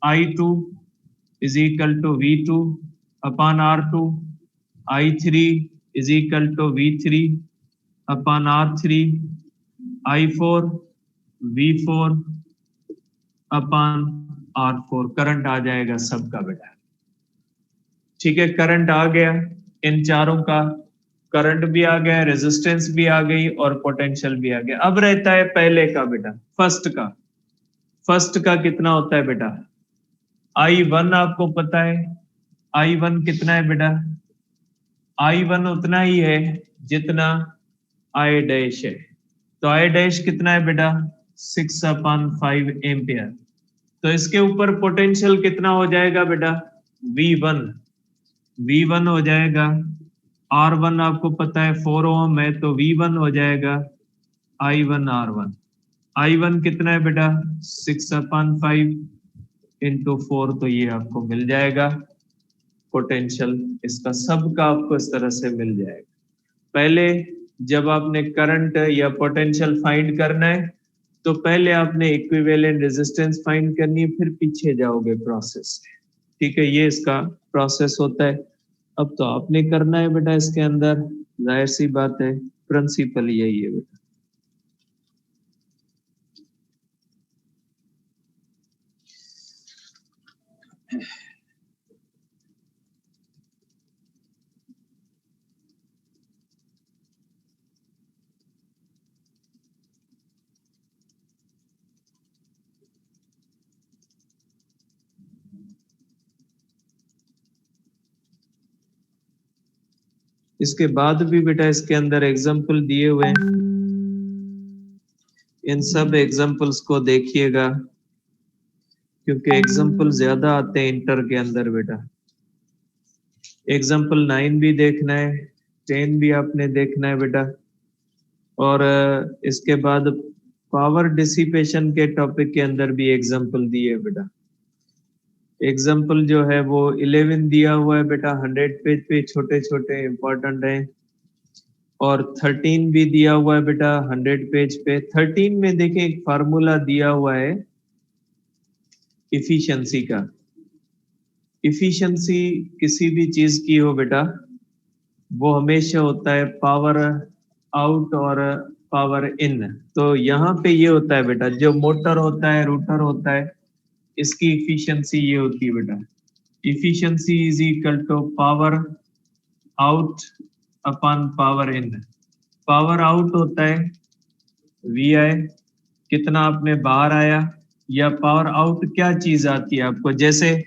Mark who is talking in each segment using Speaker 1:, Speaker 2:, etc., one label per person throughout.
Speaker 1: I2 is equal to V2 upon R2, I3 is equal to V3 upon R3, I4 V4 upon R4। Current आ जाएगा सबका बेटा। ठीक है, current आ गया इन चारों का, करंट भी आ गया, रेजिस्टेंस भी आ गई और पोटेंशियल भी आ गया। अब रहता है पहले का बेटा, फर्स्ट का। फर्स्ट का कितना होता है बेटा? I1 आपको पता है, I1 कितना है बेटा? I1 उतना ही है जितना I डैश है। तो I डैश कितना है बेटा? 6/5 एम्पियर। तो इसके ऊपर पोटेंशियल कितना हो जाएगा बेटा? V1 हो जाएगा। R1 आपको पता है 4 ओम है, तो V1 हो जाएगा I1 R1। I1 कितना है बेटा? 6/5 इंटू 4, तो ये आपको मिल जाएगा पोटेंशियल। इसका सबका आपको इस तरह से मिल जाएगा। पहले जब आपने करंट या पोटेंशियल फाइंड करना है तो पहले आपने इक्विवेलेंट रेजिस्टेंस फाइंड करनी है, फिर पीछे जाओगे प्रोसेस। ठीक है, ये इसका प्रोसेस होता है। अब तो आपने करना है बेटा इसके अंदर, जाहिर सी बात है, प्रिंसिपल यही है बेटा। इसके बाद भी बेटा इसके अंदर एग्जाम्पल दिए हुए हैं, इन सब एग्जाम्पल्स को देखिएगा क्योंकि एग्जाम्पल ज्यादा आते हैं इंटर के अंदर बेटा। एग्जाम्पल 9 भी देखना है, 10 भी आपने देखना है बेटा। और इसके बाद पावर डिसिपेशन के टॉपिक के अंदर भी एग्जाम्पल दिए बेटा। एग्जाम्पल जो है वो 11 दिया हुआ है बेटा, 100 पेज पे, छोटे छोटे इंपॉर्टेंट है। और 13 भी दिया हुआ है बेटा 100 पेज पे। 13 में देखें एक फार्मूला दिया हुआ है इफिशिएंसी का। इफिशिएंसी किसी भी चीज की हो बेटा, वो हमेशा होता है पावर आउट और पावर इन। तो यहाँ पे ये होता है बेटा, जो मोटर होता है, रोटर होता है, इसकी इफिशिएंसी ये होती है बेटा, efficiency is equal to power out upon power in. Power out होता है VI, कितना आपने बाहर आया, या पावर आउट क्या चीज आती है आपको। जैसे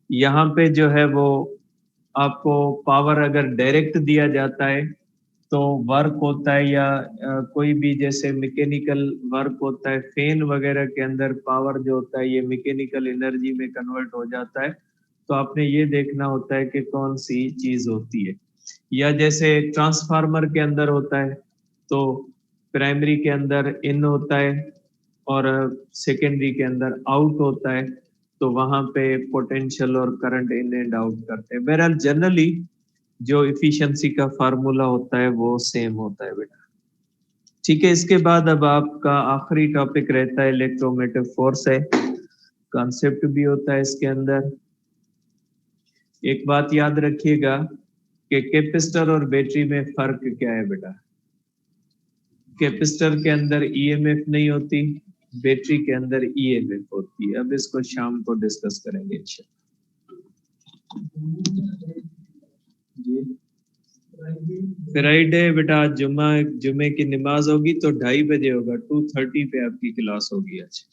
Speaker 1: यहाँ पे जो है वो आपको पावर अगर डायरेक्ट दिया जाता है तो वर्क होता है, या कोई भी जैसे मैकेनिकल वर्क होता है, फैन वगैरह के अंदर पावर जो होता है ये मैकेनिकल एनर्जी में कन्वर्ट हो जाता है। तो आपने ये देखना होता है कि कौन सी चीज होती है। या जैसे ट्रांसफार्मर के अंदर होता है तो प्राइमरी के अंदर इन होता है और सेकेंडरी के अंदर आउट होता है, तो वहां पे पोटेंशियल और करंट इन एंड आउट करते हैं। बहरहाल जनरली जो इफिशिएंसी का फार्मूला होता है वो सेम होता है बेटा। ठीक है, इसके बाद अब आपका आखिरी टॉपिक रहता है इलेक्ट्रोमोटिव फोर्स है, कॉन्सेप्ट भी होता है इसके अंदर। एक बात याद रखिएगा कि कैपेसिटर और बैटरी में फर्क क्या है बेटा। कैपेसिटर के अंदर ईएमएफ नहीं होती, बैटरी के अंदर ईएमएफ होती है। अब इसको शाम को डिस्कस करेंगे फ्राइडे बेटा, जुम्मे की नमाज होगी तो 2:30 बजे होगा, 2:30 पे आपकी क्लास होगी आज।